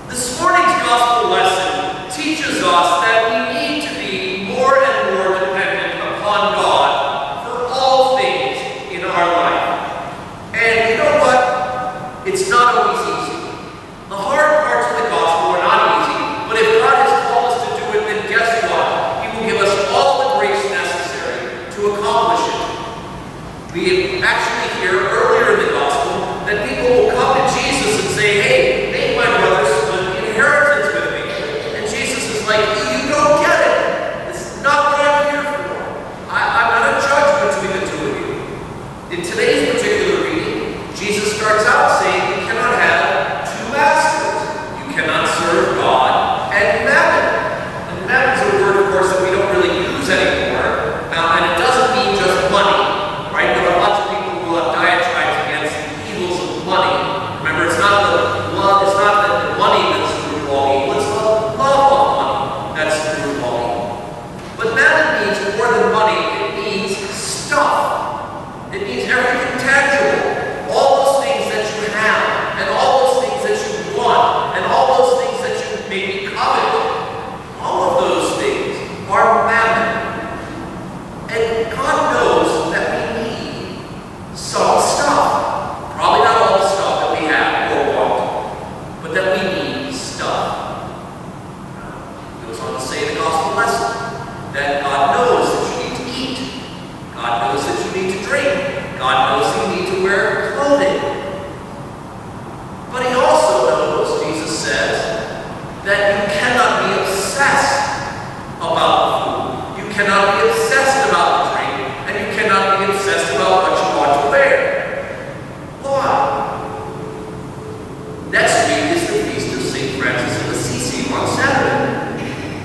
This morning's gospel lesson teaches us that we need to be more and more dependent upon God for all things in our life. And you know what? It's not always easy. The hard parts of the gospel are not easy, but if God has called us to do it, then guess what? He will give us all the grace necessary to accomplish it. We actually hear earlier in the gospel that people will come to Jesus and say, hey, make my brothers split the inheritance with me. And Jesus is like, you don't get it. This is not what I'm here for. I'm not a judge between the two of you. In today's particular reading, Jesus starts out saying you cannot have two masters. You cannot serve God and mammon. And mammon is a word, of course, that we don't really use anymore. And it doesn't mean just money. Right? There are lots of people who have diatribes against the evils of money. Remember, it's not the money that's the root of all evil, it's the love of money that's the root of all evil. But mammon means more than money, it means stuff. It means everything tangible. All those things that you have, and all those things that you want, and all those things that you maybe covet. All of those things are mammon. And God knows that we need some stuff. Probably not all the stuff that we have or want, but that we need stuff. He goes on to say in the gospel lesson that God knows that you need to eat. God knows that you need to drink. God knows that you need to wear clothing. But he also knows, Jesus says, that you cannot be obsessed about the food. You cannot be obsessed about the drink, and you cannot be obsessed about what you want to wear. Why? Next week is the feast of St. Francis of Assisi on Saturday.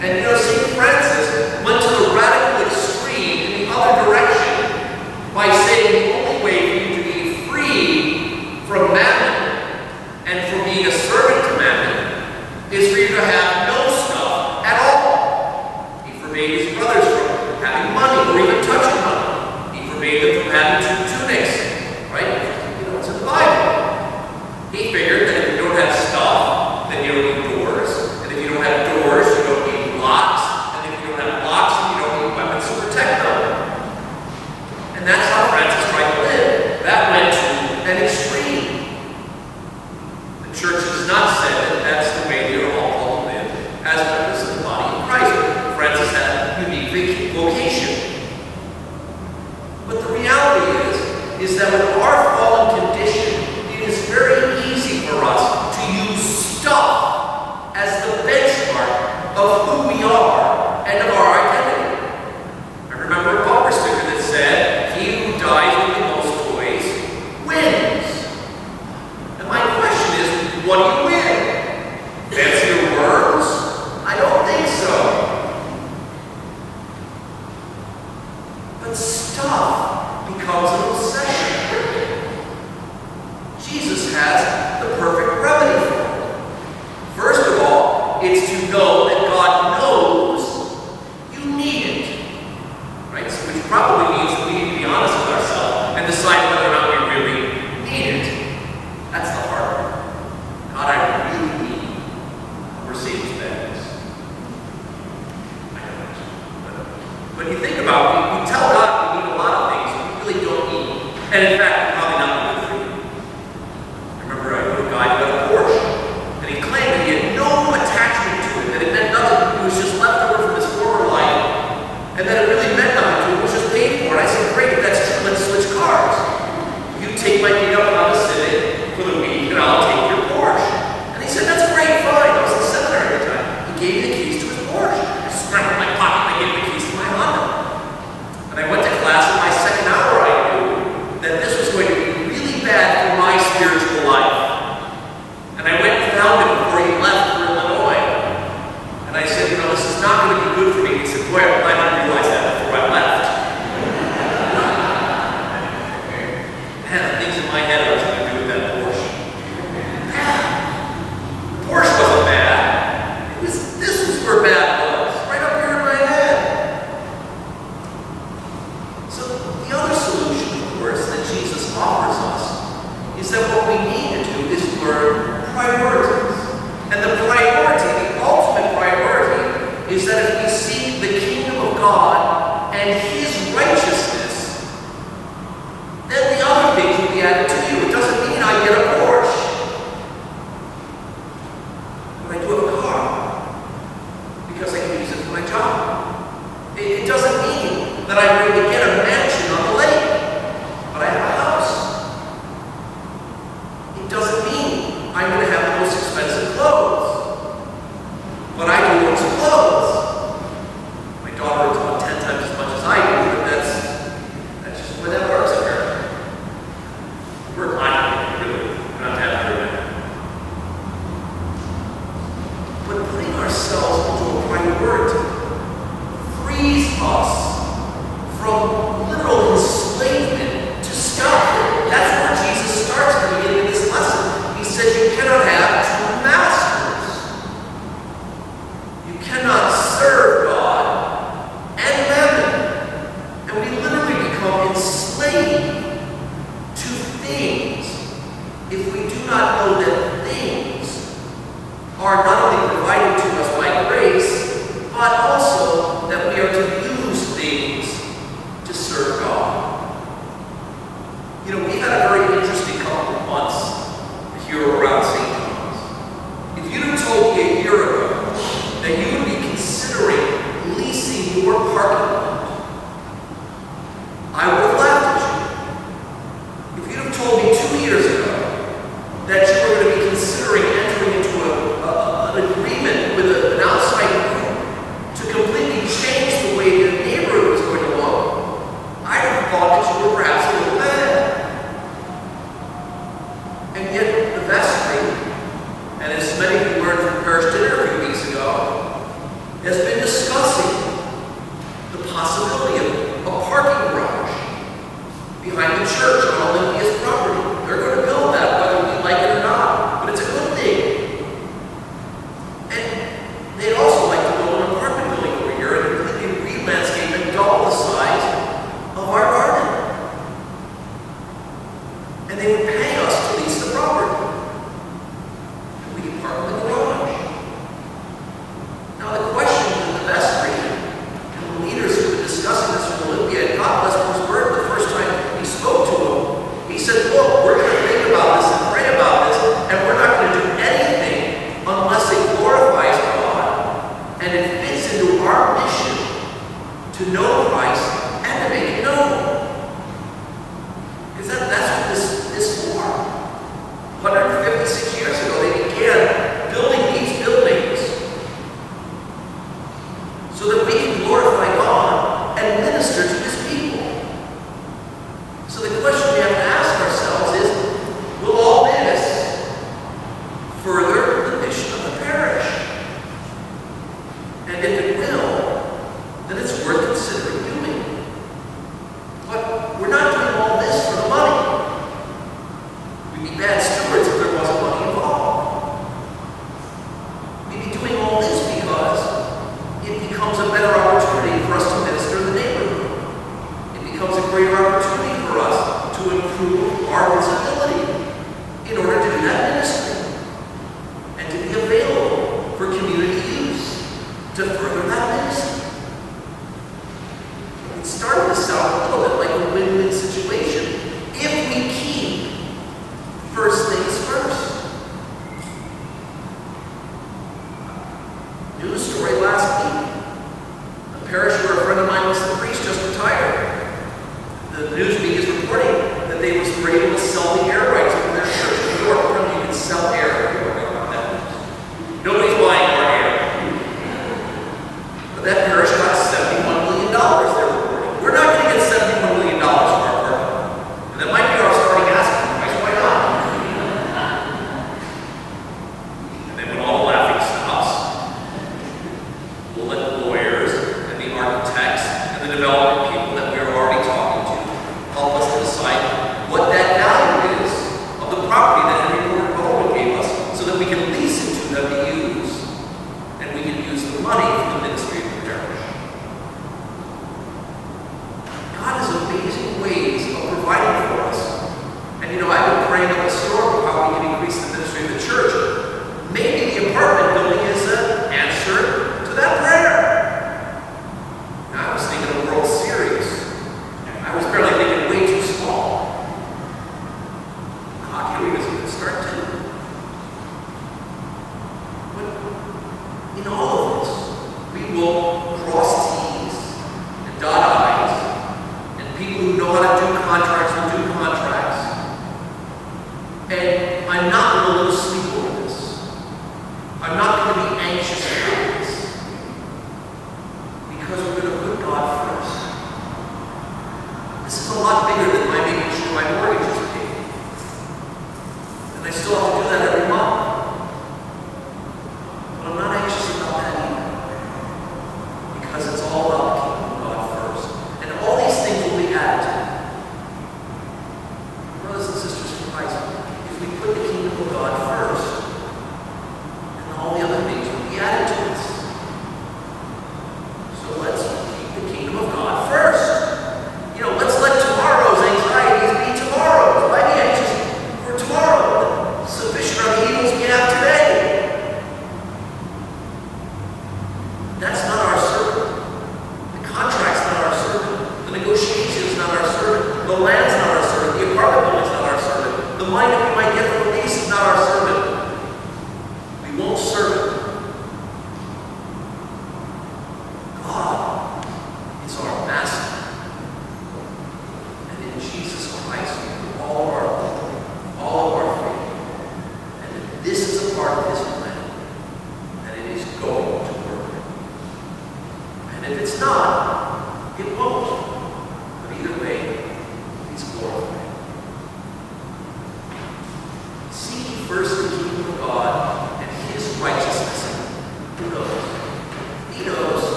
And you know, St. Francis went to the radical extreme in the other direction by saying the only way for you to be free from mammon and from being a servant to mammon is for you to have no stuff at all. He forbade his brothers from having money or even touching money. He forbade them from having two tunics. Right? You know, it's in the Bible. He figured that if you don't have stuff, then you don't need doors. And if you don't have doors, you don't need locks. And if you don't have locks, then you don't need weapons to protect them. And that's how Francis tried to live. That went to an extreme. The church has not said that that's the way they are all called to live as members of the body of Christ. Francis had a unique vocation. But the reality is that with our fallen condition, it is very easy for us to use stuff as the benchmark of who we are and of our identity. I remember a bumper sticker that said, "He who dies with the most toys wins." And my question is, what do you win? that I'm going to get a mansion on the lake, but I have a house. It doesn't mean I'm going to have the most expensive clothes, but I do own some clothes. My daughter owns about 10 times as much as I do, but that's just the way that works apparently. We're glad, really. We're not that very bad. But putting ourselves into a priority frees us from literal enslavement to stuff. That's where Jesus starts at the beginning of this lesson. He says you cannot have two masters. You cannot serve God and mammon. And we literally become enslaved to things if we do not know that things are not only provided to us by grace, but also that we are to use things to serve God. You know, we had a very interesting couple of months here around St. John's. If you'd have told me a year ago that you would be considering leasing your parking lot, I would have laughed at you. If you'd have told me 2 years ago that you were going to be considering entering into an agreement with an outside group to completely change the way your neighborhood was going to look, I would have thought that you were perhaps a little mad. And yet the vestry, and as many of you learned from parish dinner a few weeks ago, has been discussing the possibility of a parking garage behind the church on Olympia's property. They're going to build that whether we like it or not, but it's a good thing. And they'd also like to build an apartment building over here and completely re-landscape and double the size of our garden. And they would pay us to lease the property. And we could park in the garage. Now the question in the vestry and the leaders who were discussing this with Olympia, and God bless Bruce Bird the first time he spoke to him, he said, look, we're going to think about this and pray about this, and we're not going to do anything unless it glorifies God and it fits into our mission to know Christ and to make it known. Because that's what this is for. 156 years ago, they began building these buildings so that we can glorify God and minister to His people. So the question we have to ask ourselves is, will all this further the mission of the parish? And if it will, then it's worth considering doing. But we're not doing all this for the money. We'd be bad stewards if there wasn't money involved. We'd be doing all this because it becomes a better opportunity for us to minister in the neighborhood. It becomes a greater opportunity for us to improve our visibility in order to do that ministry and to be available for community use to further that ministry. It's starting to sound a little bit like a win-win situation if we keep first things first. News story last week. A parish where a friend of mine was the priest just retired. The news media is reporting that they were able to sell the air rights of their church in New York. Apparently you can sell air. Nobody's buying our air. But that parish got $71 million they're reporting. We're not going to get $71 million from our parking. And that might be our starting asking price. Why not? And then when all the laughing stops, we'll let the lawyers and the architects and the development people that we're already talking to help us to decide what that value is of the property that Henry Porter Baldwin gave us so that we can lease it to them to use. And we can use the money for the ministry of the parish. God has amazing ways of providing for us. And you know, I've been praying up a storm of how we can increase the ministry of the church. Maybe the apartment building is an answer to that prayer. Now, I was thinking of World Series. I was barely thinking way too small. Hockey league is a good start too. But in all of this, we will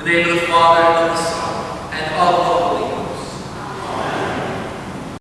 In the name of the Father, and of the Son, and of the